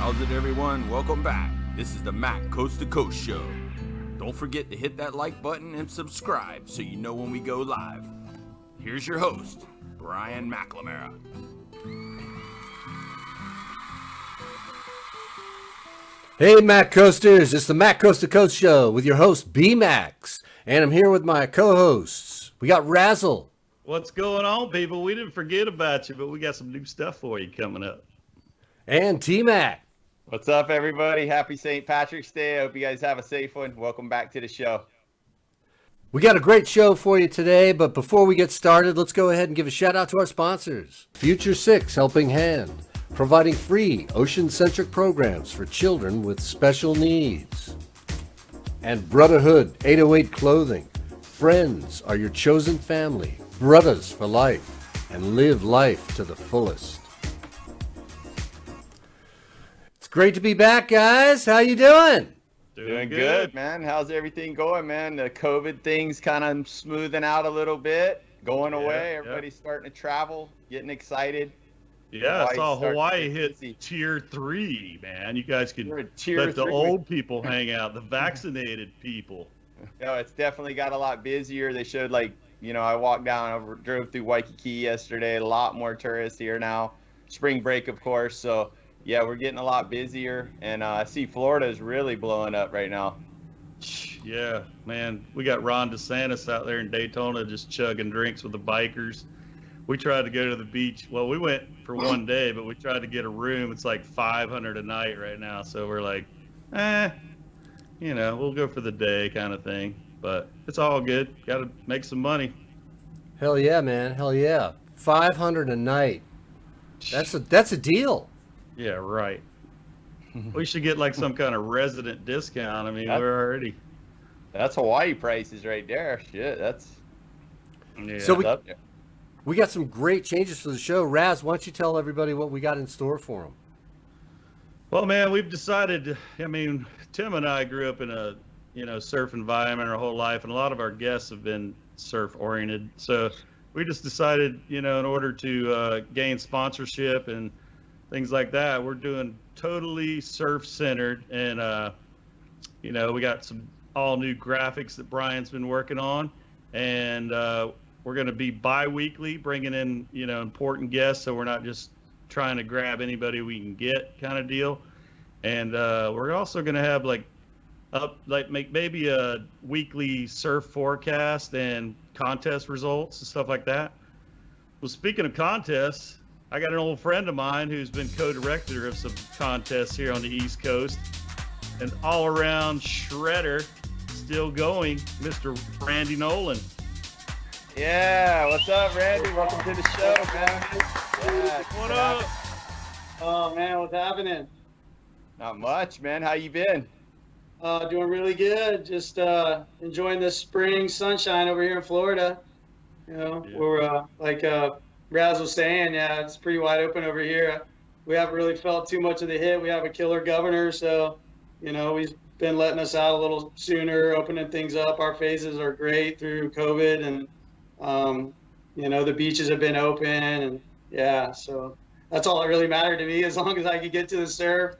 How's it, everyone? Welcome back. This is the Mac Coast to Coast Show. Don't forget to hit that like button and subscribe so you know when we go live. Here's your host, Brian McLemara. Hey Mac Coasters, it's the Mac Coast to Coast Show with your host B-Max, and I'm here with my co-hosts. We got Razzle. What's going on, people? We didn't forget about you, but we got some new stuff for you coming up. And T-Mac. What's up, everybody? Happy St. Patrick's Day. I hope you guys have a safe one. Welcome back to the show. We got a great show for you today, but before we get started, let's go ahead and give a shout out to our sponsors. Future 6 Helping Hand, providing free ocean-centric programs for children with special needs. And Brotherhood 808 Clothing. Friends are your chosen family. Brothers for life. And live life to the fullest. It's great to be back, guys. How you doing? Doing good, man. How's everything going, man? The COVID thing's kind of smoothing out a little bit, going away. Everybody's starting to travel, getting excited. Yeah, I saw Hawaii hit tier 3, man. You guys can let the old people hang out, the vaccinated people. No, it's definitely got a lot busier. They showed, like, you know, I walked down, drove through Waikiki yesterday. A lot more tourists here now. Spring break, of course. So, yeah, we're getting a lot busier. And I see Florida is really blowing up right now. Yeah, man. We got Ron DeSantis out there in Daytona just chugging drinks with the bikers. We tried to go to the beach. Well, we went for one day, but we tried to get a room. It's like $500 a night right now. So we're like, you know, we'll go for the day kind of thing. But it's all good. Got to make some money. Hell yeah, man. Hell yeah. $500 a night. That's a deal. Yeah, right. We should get like some kind of resident discount. I mean, we're already. That's Hawaii prices right there. Shit, that's. Yeah. So we got some great changes for the show. Raz, why don't you tell everybody what we got in store for them? Well, man, we've decided. I mean, Tim and I grew up in a surf environment our whole life, and a lot of our guests have been surf oriented. So we just decided, in order to gain sponsorship and things like that, we're doing totally surf centered, and we got some all new graphics that Brian's been working on, and we're going to be bi-weekly, bringing in important guests, so we're not just trying to grab anybody we can get kind of deal. And we're also going to have make maybe a weekly surf forecast and contest results and stuff like that. Well, speaking of contests, I got an old friend of mine who's been co-director of some contests here on the East Coast, an all-around shredder, still going, Mr. Randy Nolan. Yeah, what's up, Randy? Welcome to the show, man. Yeah, what up? Oh man, what's happening? Not much, man. How you been? Doing really good. Just enjoying this spring sunshine over here in Florida. We're like Raz was saying, yeah, it's pretty wide open over here. We haven't really felt too much of the hit. We have a killer governor, so he's been letting us out a little sooner, opening things up. Our phases are great through COVID, and the beaches have been open, and yeah, so that's all that really mattered to me, as long as I could get to the surf.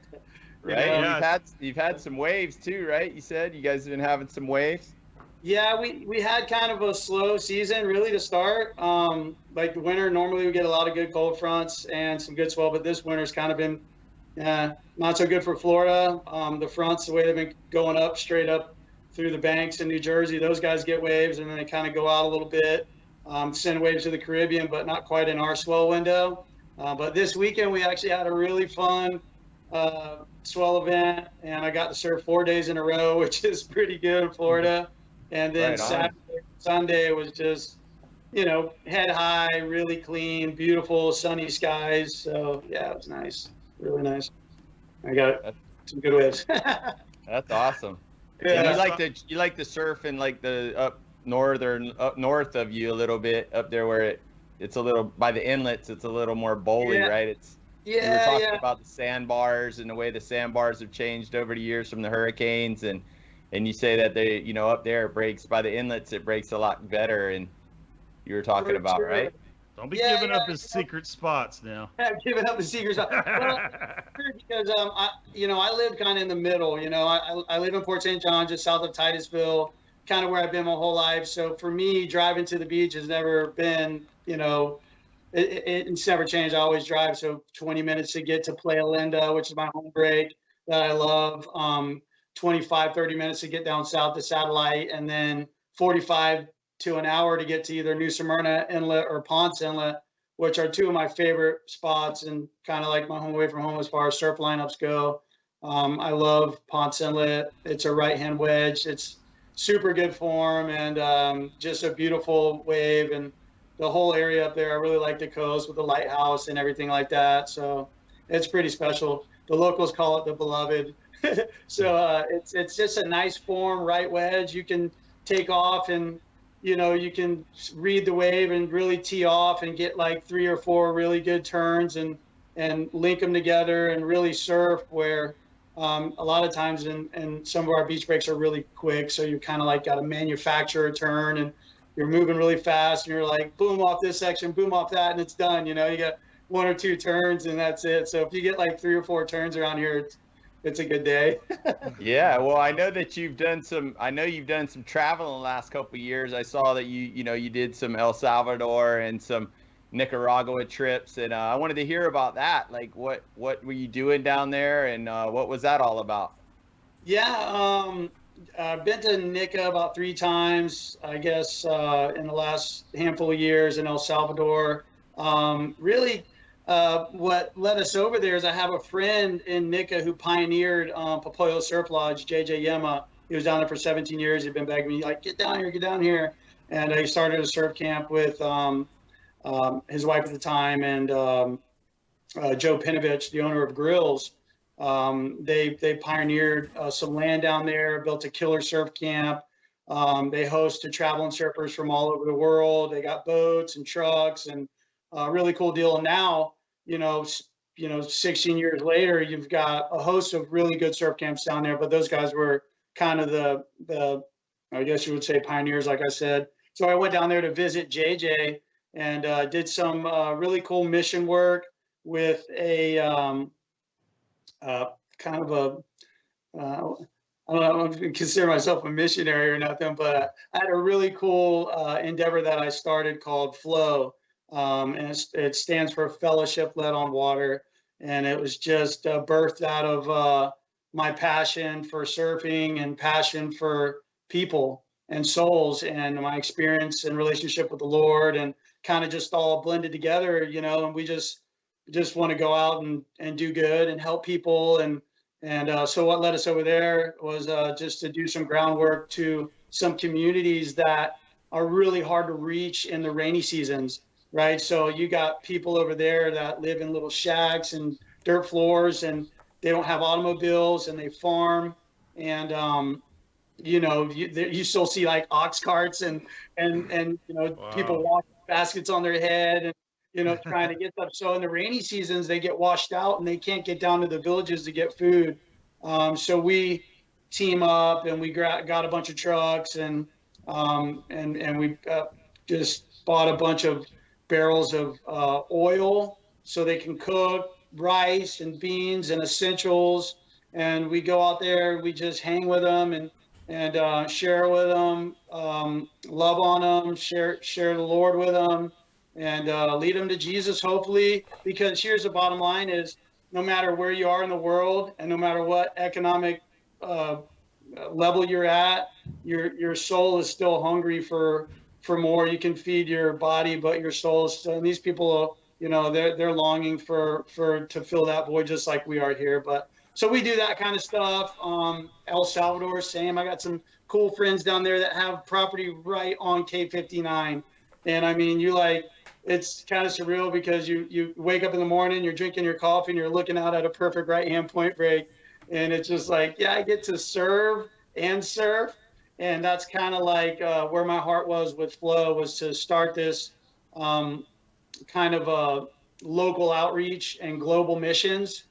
Right. Yeah. You've had some waves too, right? You said you guys have been having some waves. Yeah, we had kind of a slow season really to start. Like the winter, normally we get a lot of good cold fronts and some good swell, but this winter's kind of been not so good for Florida. The fronts, the way they've been going up, straight up through the banks in New Jersey, those guys get waves and then they kind of go out a little bit, send waves to the Caribbean, but not quite in our swell window. But this weekend we actually had a really fun swell event, and I got to surf 4 days in a row, which is pretty good in Florida. And then right Saturday, Sunday was just, head high, really clean, beautiful, sunny skies. So yeah, it was nice, really nice. I got some good waves. That's awesome. Yeah. And you like to surf in like the up north of you a little bit, up there where it's a little by the inlets. It's a little more bowly, right? You were talking about the sandbars and the way the sandbars have changed over the years from the hurricanes, and you say that they, up there it breaks by the inlets, it breaks a lot better, and you were talking about, right? Don't be giving up his secret spots now. I'm giving up the secret spot. Well, because I live kind of in the middle. I live in Port St. John, just south of Titusville, kind of where I've been my whole life. So for me, driving to the beach has never been, it's never changed. I always drive. So 20 minutes to get to Playa Linda, which is my home break that I love. 25, 30 minutes to get down south to Satellite, and then 45 to an hour to get to either New Smyrna Inlet or Ponce Inlet, which are two of my favorite spots and kind of like my home away from home as far as surf lineups go. I love Ponce Inlet. It's a right-hand wedge. It's super good form and just a beautiful wave. And the whole area up there, I really like the coast with the lighthouse and everything like that. So it's pretty special. The locals call it the beloved. So it's just a nice form, right wedge. You can take off and you can read the wave and really tee off and get like 3 or 4 really good turns and link them together and really surf where a lot of times in some of our beach breaks are really quick. So you kind of like got to manufacture a turn and you're moving really fast and you're like, boom off this section, boom off that, and it's done. You got 1 or 2 turns and that's it. So if you get like 3 or 4 turns around here, it's a good day. Yeah, well, I know that you've done some travel in the last couple of years. I saw that you did some El Salvador and some Nicaragua trips, and I wanted to hear about that. Like, what were you doing down there, and what was that all about? Yeah, I've been to Nica about 3 times, I guess, in the last handful of years in El Salvador. Really. What led us over there is I have a friend in Nica who pioneered Popoyo Surf Lodge, JJ Yema. He was down there for 17 years. He'd been begging me, like, get down here. And he started a surf camp with his wife at the time and Joe Pinovich, the owner of Grills. They pioneered some land down there, built a killer surf camp. They hosted traveling surfers from all over the world. They got boats and trucks and really cool deal. And now, 16 years later, you've got a host of really good surf camps down there, but those guys were kind of the I guess you would say pioneers, like I said. So I went down there to visit JJ and did some really cool mission work with a kind of a, I don't consider myself a missionary or nothing, but I had a really cool endeavor that I started called Flow. And it stands for Fellowship Led on Water. And it was just birthed out of my passion for surfing and passion for people and souls and my experience and relationship with the Lord, and kind of just all blended together, and we just want to go out and do good and help people. And so what led us over there was just to do some groundwork to some communities that are really hard to reach in the rainy seasons. Right. So you got people over there that live in little shacks and dirt floors, and they don't have automobiles and they farm. And, you still see like ox carts and wow. People walking baskets on their head and, trying to get stuff. So in the rainy seasons, they get washed out and they can't get down to the villages to get food. So we team up and we got a bunch of trucks and we just bought a bunch of barrels of oil so they can cook rice and beans and essentials. And we go out there, we just hang with them and share with them, love on them, share the Lord with them, and lead them to Jesus, hopefully. Because here's the bottom line is, no matter where you are in the world and no matter what economic level you're at, your soul is still hungry for more. You can feed your body, but your soul is still, and these people, they're longing to fill that void just like we are here. But so we do that kind of stuff. El Salvador, same. I got some cool friends down there that have property right on K59. And I mean, it's kind of surreal because you wake up in the morning, you're drinking your coffee and you're looking out at a perfect right-hand point break. And it's just like, yeah, I get to serve and surf. And that's kind of like where my heart was with Flow, was to start this kind of a local outreach and global missions,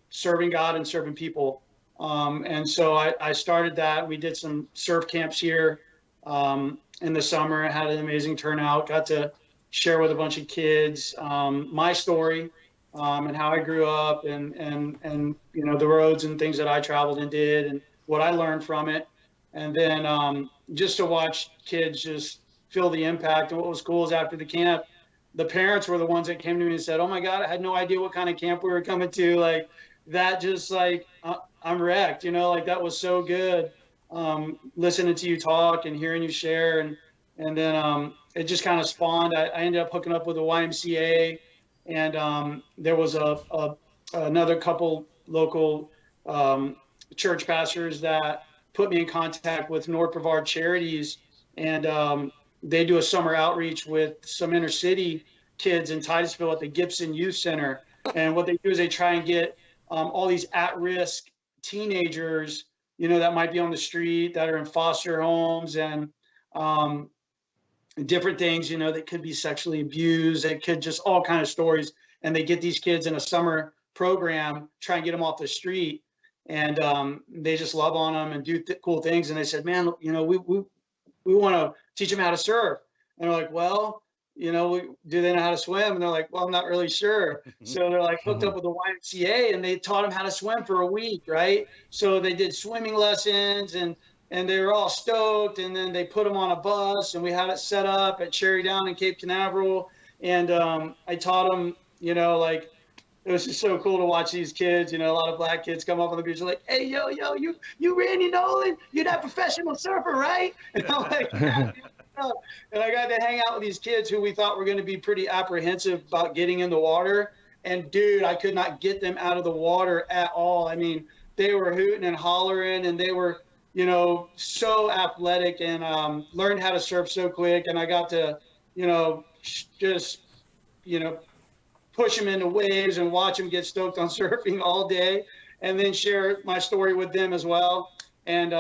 serving God and serving people. And so I started that. We did some surf camps here in the summer. I had an amazing turnout. Got to share with a bunch of kids my story and how I grew up and you know, the roads and things that I traveled and did and what I learned from it. And then just to watch kids just feel the impact. And what was cool is after the camp, the parents were the ones that came to me and said, "Oh my God, I had no idea what kind of camp we were coming to." Like that, just like I'm wrecked, you know, like that was so good. Listening to you talk and hearing you share, and then it just kind of spawned. I ended up hooking up with the YMCA, and there was another couple local church pastors that put me in contact with North Brevard Charities, and they do a summer outreach with some inner city kids in Titusville at the Gibson Youth Center. And what they do is they try and get all these at-risk teenagers, you know, that might be on the street, that are in foster homes and different things, you know, that could be sexually abused, that could just all kind of stories. And they get these kids in a summer program, try and get them off the street. And they just love on them and do cool things. And they said, "Man, you know, we want to teach them how to surf." And they're like, "Well, you know, do they know how to swim?" And they're like, "Well, I'm not really sure." So they're like hooked up with the YMCA, and they taught them how to swim for a week, right? So they did swimming lessons, and they were all stoked. And then they put them on a bus, and we had it set up at Cherry Down in Cape Canaveral. And I taught them, you know, like, it was just so cool to watch these kids, you know, a lot of black kids come up on the beach like, "Hey, yo, you Randy Nolan, you're that professional surfer, right?" And I'm like, "Yeah." And I got to hang out with these kids who we thought were going to be pretty apprehensive about getting in the water. And dude, I could not get them out of the water at all. I mean, they were hooting and hollering, and they were, you know, so athletic, and learned how to surf so quick. And I got to, you know, just, you know, push them into waves and watch them get stoked on surfing all day, and then share my story with them as well. And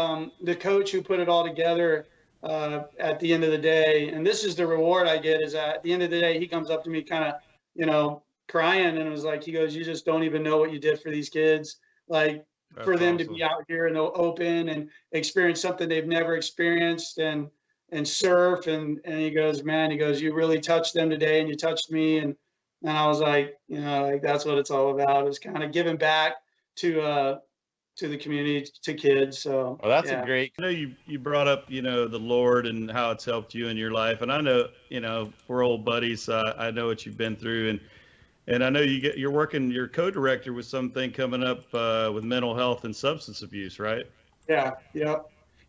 the coach who put it all together, at the end of the day, and this is the reward I get, is at the end of the day, he comes up to me kind of, you know, crying, and was like, he goes, "You just don't even know what you did for these kids. Like, That's for them awesome. to be out here in the open and experience something they've never experienced, and surf." And he goes, "Man," he goes, "you really touched them today, and you touched me." And I was like, you know, like that's what it's all about, is kind of giving back to the community, to kids. So Well, that's yeah. a great. I know you brought up, you know, the Lord and how it's helped you in your life, and I know, you know, we're old buddies, so I know what you've been through, and I know you're working, you're co-director with something coming up with mental health and substance abuse, right? Yeah, yeah,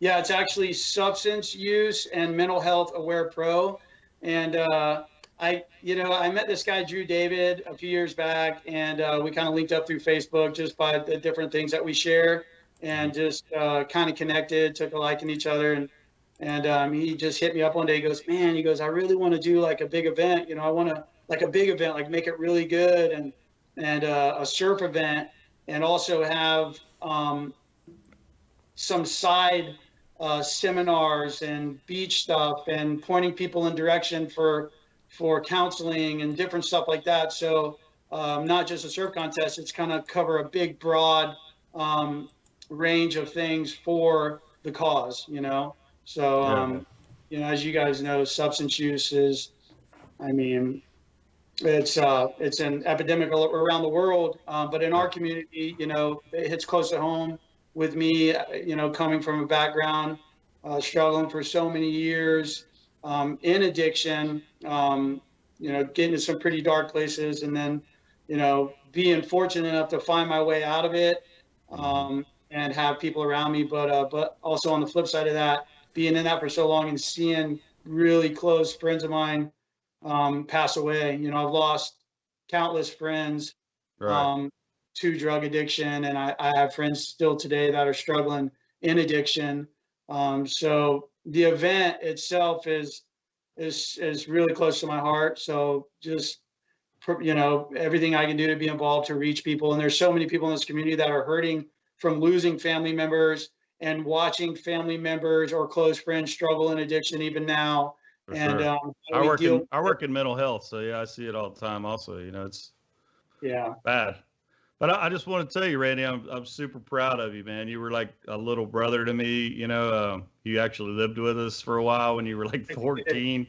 yeah. It's actually Substance Use and Mental Health Aware Pro, and I met this guy Drew David a few years back, and we kind of linked up through Facebook just by the different things that we share, and just kind of connected, took a liking to each other, and he just hit me up one day. He goes, "Man," he goes, "I really want to do like a big event. You know, I want to like a big event, like make it really good, and a surf event, and also have some side seminars and beach stuff, and pointing people in direction for counseling and different stuff like that. So not just a surf contest, it's kind of cover a big, broad range of things for the cause, you know? So, you know, as you guys know, substance use is, I mean, it's an epidemic around the world, but in our community, you know, it hits close to home with me, you know, coming from a background, struggling for so many years, in addiction, you know, getting to some pretty dark places, and then, you know, being fortunate enough to find my way out of it, and have people around me. But also on the flip side of that, being in that for so long and seeing really close friends of mine pass away. You know, I've lost countless friends to drug addiction, and I have friends still today that are struggling in addiction. So the event itself is really close to my heart. So just, you know, everything I can do to be involved, to reach people. And there's so many people in this community that are hurting from losing family members and watching family members or close friends struggle in addiction even now. For And sure. I work in mental health, so yeah, I see it all the time. Also, you know, it's bad. But I just want to tell you, Randy, I'm super proud of you, man. You were like a little brother to me. You know, you actually lived with us for a while when you were like 14,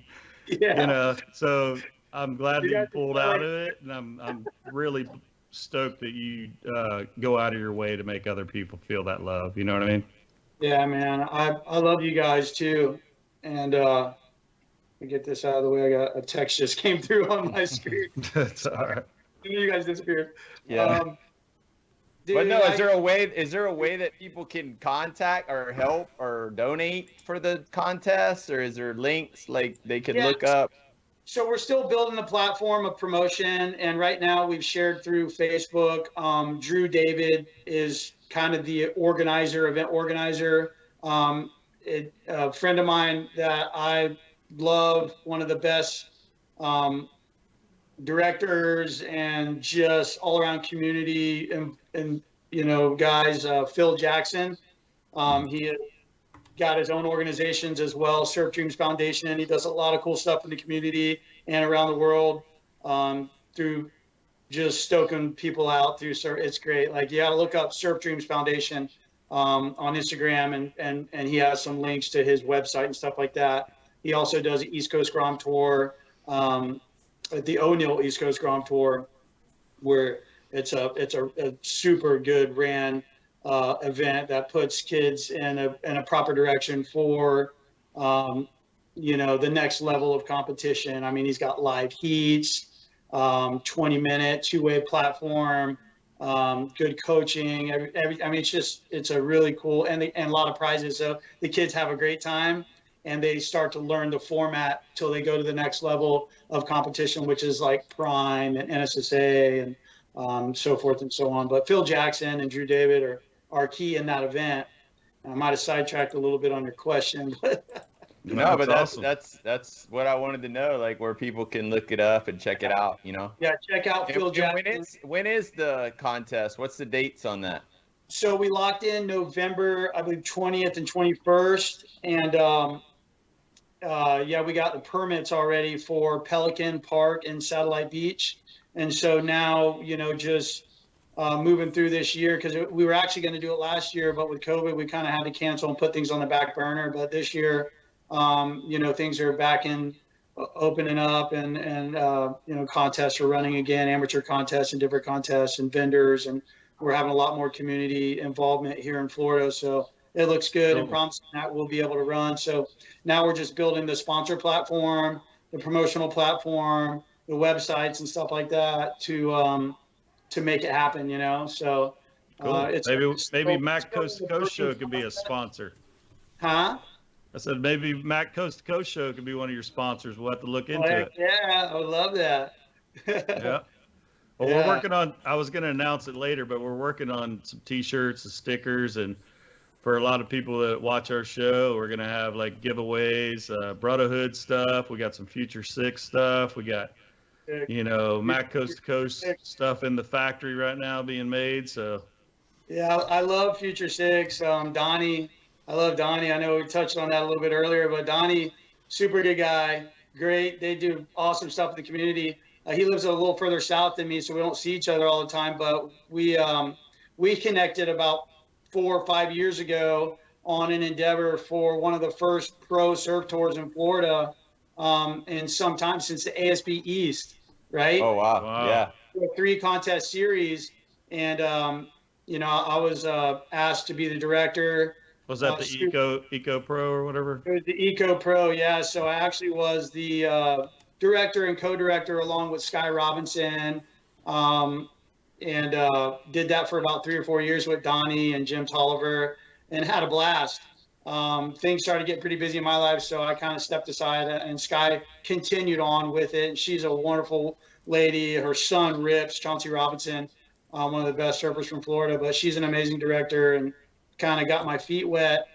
Yeah. So I'm glad that you pulled out of it, and I'm really stoked that you go out of your way to make other people feel that love. You know what I mean? Yeah, man. I love you guys too. And let me get this out of the way. I got a text just came through on my screen. That's all right. You guys disappeared. Yeah. Dude, but no, is there a way that people can contact or help or donate for the contest, or is there links like they can look up? So we're still building the platform of promotion, and right now we've shared through Facebook. Drew David is kind of the event organizer. A friend of mine that I love, one of the best directors and just all around community and guys, Phil Jackson. He got his own organizations as well, Surf Dreams Foundation. He does a lot of cool stuff in the community and around the world through just stoking people out through surf. It's great. Like, you got to look up Surf Dreams Foundation on Instagram, and he has some links to his website and stuff like that. He also does the East Coast Grom Tour, the O'Neill East Coast Grom Tour, where it's a super good ran event that puts kids in a proper direction for the next level of competition. I mean, he's got live heats, 20-minute two-way platform, good coaching. I mean, it's a really cool and a lot of prizes. So the kids have a great time, and they start to learn the format till they go to the next level of competition, which is like Prime and NSSA and so forth and so on. But Phil Jackson and Drew David are key in that event. I might have sidetracked a little bit on your question, but no, but awesome. that's what I wanted to know, like where people can look it up and check it out, Yeah, check out Phil Jackson. When is the contest? What's the dates on that? So we locked in November, I believe 20th and 21st, and we got the permits already for Pelican Park and Satellite Beach. And so now, just moving through this year, because we were actually going to do it last year, but with COVID, we kind of had to cancel and put things on the back burner. But this year, things are back in opening up, and contests are running again, amateur contests and different contests and vendors. And we're having a lot more community involvement here in Florida. So it looks good and promising that we'll be able to run. So now we're just building the sponsor platform, the promotional platform, the websites and stuff like that to make it happen, So cool. Maybe Mac Coast to Coast Show could be a sponsor. Huh? I said maybe Mac Coast to Coast Show could be one of your sponsors. We'll have to look into it. Yeah, I would love that. Yeah. Well, we're working on. I was going to announce it later, but we're working on some T-shirts and stickers, and for a lot of people that watch our show, we're going to have like giveaways, Brotherhood stuff. We got some Future 6 stuff. We got, Mac Coast to Coast stuff in the factory right now being made. So, yeah, I love Future 6. Donnie, I love Donnie. I know we touched on that a little bit earlier, but Donnie, super good guy. Great. They do awesome stuff in the community. He lives a little further south than me, so we don't see each other all the time. But we connected about 4 or 5 years ago on an endeavor for one of the first pro surf tours in Florida, and sometime since the ASB East, right? Oh wow. Yeah. A 3 contest series, and I was asked to be the director. Was that the Eco Pro or whatever? It was the Eco Pro, yeah. So I actually was the director and co-director along with Sky Robinson, and did that for about 3 or 4 years with Donnie and Jim Tolliver, and had a blast. Things started getting pretty busy in my life, so I kind of stepped aside, and Sky continued on with it. And she's a wonderful lady. Her son rips, Chauncey Robinson, one of the best surfers from Florida, but she's an amazing director, and kind of got my feet wet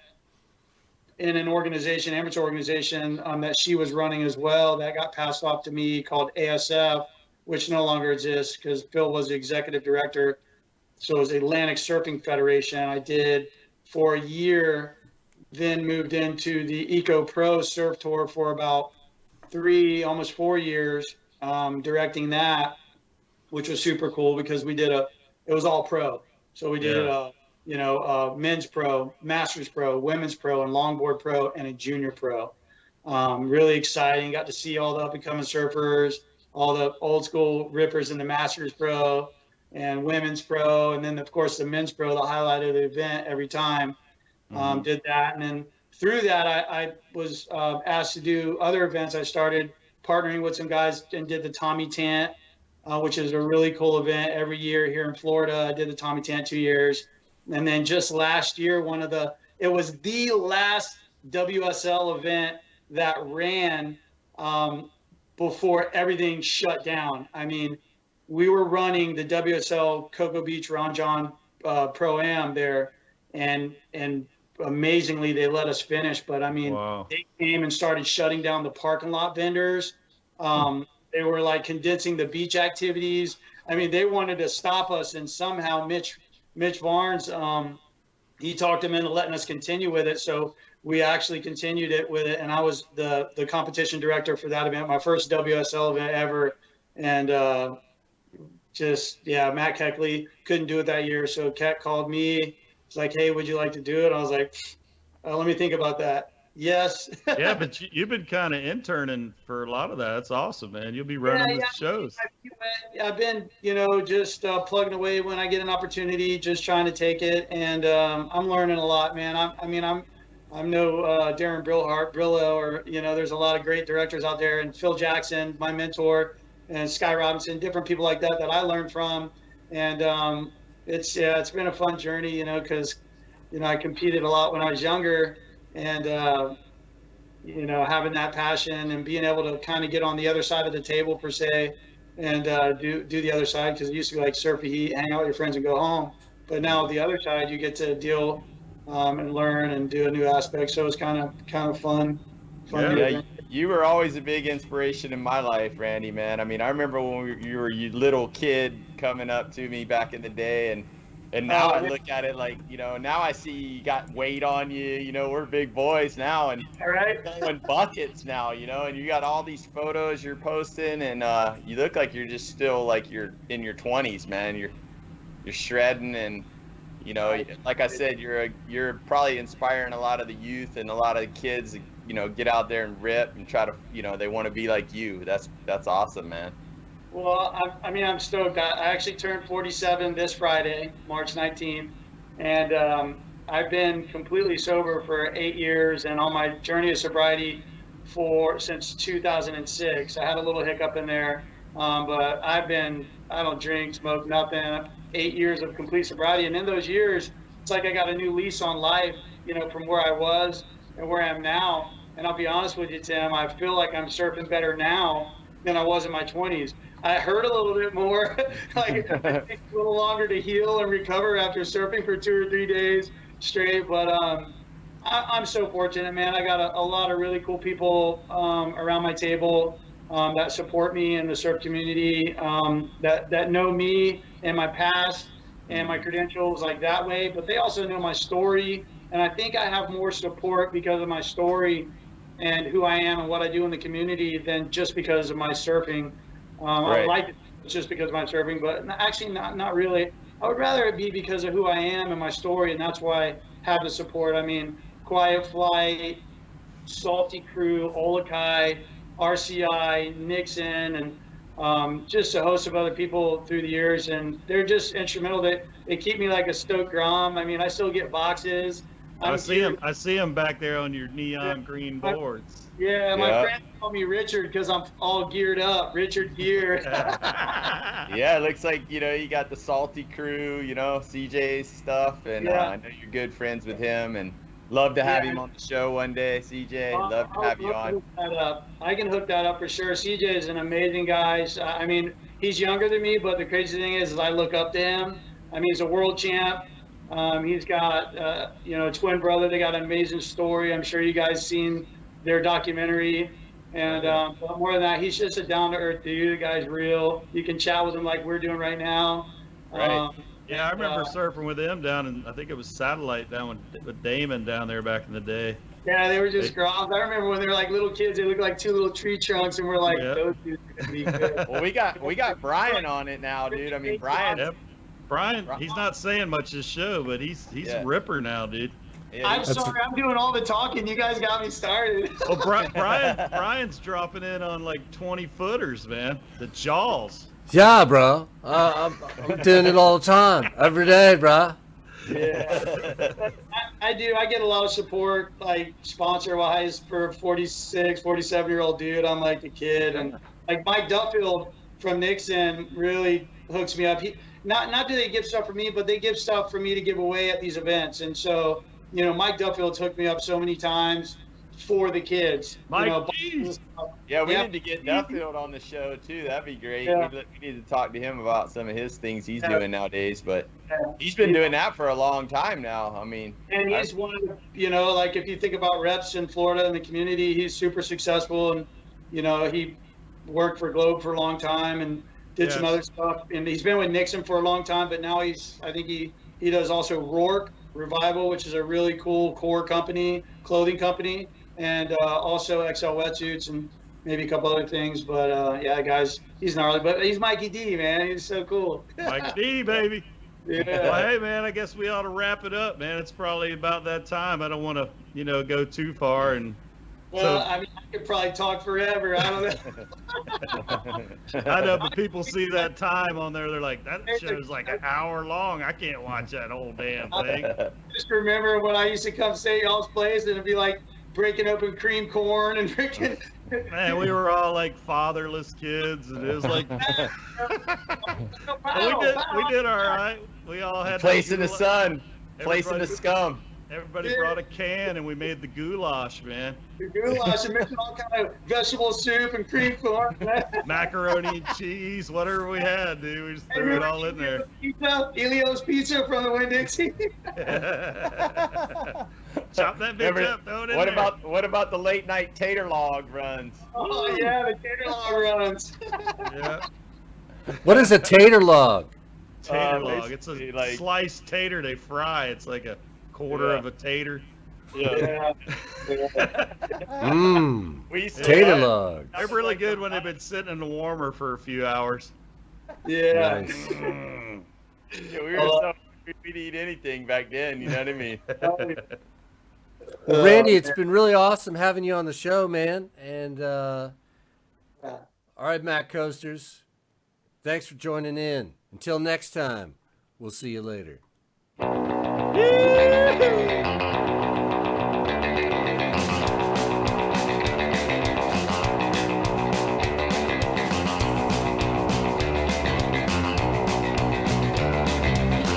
in an organization, amateur organization, that she was running as well, that got passed off to me, called ASF, which no longer exists because Phil was the executive director. So it was Atlantic Surfing Federation. I did for a year, then moved into the Eco Pro Surf Tour for about 3, almost 4 years, directing that, which was super cool because it was all pro. So we did men's pro, masters pro, women's pro, and longboard pro, and a junior pro. Really exciting. Got to see all the up and coming surfers, all the old school rippers in the Masters Pro and Women's Pro, and then of course the Men's Pro, the highlight of the event every time. Did that, and then through that I was asked to do other events. I started partnering with some guys and did the Tommy Tant, which is a really cool event every year here in Florida. I did the Tommy Tant 2 years, and then just last year, it was the last WSL event that ran before everything shut down. I mean, we were running the WSL Cocoa Beach Ron John Pro-Am there, and amazingly they let us finish. But I mean, They came and started shutting down the parking lot vendors. They were like condensing the beach activities. I mean, they wanted to stop us, and somehow Mitch Barnes, he talked them into letting us continue with it. So we actually continued it with it, and I was the competition director for that event, my first WSL event ever. And Matt Keckley couldn't do it that year, so Keck called me. It's like, hey, would you like to do it? I was like, let me think about that. Yes. Yeah, but you've been kind of interning for a lot of that. That's awesome, man. You'll be running the shows. I've been, just plugging away when I get an opportunity, just trying to take it, and I'm learning a lot, man. I'm no Darren Brillo, or there's a lot of great directors out there, and Phil Jackson, my mentor, and Sky Robinson, different people like that I learned from, and it's been a fun journey, because I competed a lot when I was younger, and having that passion and being able to kind of get on the other side of the table per se, and do the other side, because it used to be like surf a heat, hang out with your friends, and go home. But now the other side, you get to deal and learn and do a new aspect. So it's kind of fun. Yeah, you were always a big inspiration in my life, Randy, man. I mean, I remember when you were a little kid coming up to me back in the day, and now I look at it like, now I see you got weight on you, we're big boys now, and you're throwing buckets now, and you got all these photos you're posting, and you look like you're just still like you're in your 20s, man. You're shredding, and like I said, you're probably inspiring a lot of the youth and a lot of the kids, get out there and rip and try to, they want to be like you. That's awesome, man. Well, I'm stoked. I actually turned 47 this Friday, March 19th, and I've been completely sober for 8 years, and on my journey of sobriety since 2006. I had a little hiccup in there, but I don't drink, smoke, nothing. 8 years of complete sobriety, and in those years, it's like I got a new lease on life, from where I was and where I am now. And I'll be honest with you, Tim, I feel like I'm surfing better now than I was in my 20s. I hurt a little bit more, like it takes a little longer to heal and recover after surfing for 2 or 3 days straight. But I'm so fortunate, man. I got a lot of really cool people around my table that support me in the surf community, that know me and my past and my credentials like that way, but they also know my story. And I think I have more support because of my story and who I am and what I do in the community than just because of my surfing. Right. I like it just because of my surfing, but actually not really. I would rather it be because of who I am and my story, and that's why I have the support. I mean, Quiet Flight, Salty Crew, Olakai, RCI, Nixon, and just a host of other people through the years, and they're just instrumental. They keep me like a stoked Grom. I mean, I still get boxes. I see him back there on your neon green boards. Yeah, my friends call me Richard because I'm all geared up. Richard Gear. Yeah, it looks like, you got the Salty Crew, CJ's stuff, and I know you're good friends with him, and love to have him on the show one day, CJ. Love to have you on. I can hook that up for sure. CJ is an amazing guy. I mean, he's younger than me, but the crazy thing is I look up to him. I mean, he's a world champ. He's got, a twin brother. They got an amazing story. I'm sure you guys seen their documentary. And but more than that, he's just a down-to-earth dude. The guy's real. You can chat with him like we're doing right now. Right. Yeah, I remember surfing with him down in, I think it was Satellite down with Damon down there back in the day. Yeah, they were just groms. I remember when they were like little kids, they looked like 2 little tree trunks, and we're like, those dudes are gonna be good. Well, we got Brian on it now, dude. I mean, Brian. Yep. Brian, he's not saying much this show, but he's a ripper now, dude. Yeah, I'm sorry, I'm doing all the talking. You guys got me started. Well, Brian's dropping in on like 20 footers, man. The jaws. Yeah, bro. I'm doing it all the time, every day, bro. Yeah. I do. I get a lot of support, like sponsor-wise, for a 46, 47-year-old dude. I'm like a kid. And like Mike Duffield from Nixon really hooks me up. Not do they give stuff for me, but they give stuff for me to give away at these events. And so, Mike Duffield's hooked me up so many times for the kids. Mike Yeah, we need to get Duffield on the show too. That'd be great. Yeah. We need to talk to him about some of his things he's doing nowadays. But he's been doing that for a long time now. I mean, and he's one of like if you think about reps in Florida and the community, he's super successful. And he worked for Globe for a long time and did some other stuff. And he's been with Nixon for a long time. But now I think he does also Rourke Revival, which is a really cool core company, clothing company, and also XL wetsuits and maybe a couple other things. But yeah, guys, he's gnarly. But he's Mikey D, man. He's so cool. Mike D, baby. Yeah. Well, hey, man, I guess we ought to wrap it up, man. It's probably about that time. I don't want to, go too far. Well, I could probably talk forever. I don't know. I know, but people see that time on there. They're like, that show's like an hour long. I can't watch that whole damn thing. Just remember when I used to come stay at y'all's place and it'd be like breaking open cream corn and drinking. Man, we were all like fatherless kids, and it was like, we did all right. We all had place in the sun, place in the scum. Everybody brought a can, and we made the goulash, man. The goulash and making all kind of vegetable soup and cream corn. Macaroni and cheese, whatever we had, dude. We just threw it all in there. Pizza, Elio's Pizza from the Winn-Dixie. Chop that bitch up, throw it in there. What about the late night tater log runs? Oh yeah, the tater log runs. Yeah. What is a tater log? Tater log. It's a sliced tater they fry. It's like a quarter of a tater. Yeah. Mmm. Tater log. They're really good when they've been sitting in the warmer for a few hours. Yeah. Nice. Yeah, we'd eat anything back then, you know what I mean? Well, Randy, it's been really awesome having you on the show, man. And all right, Matt Coasters, thanks for joining in. Until next time, we'll see you later.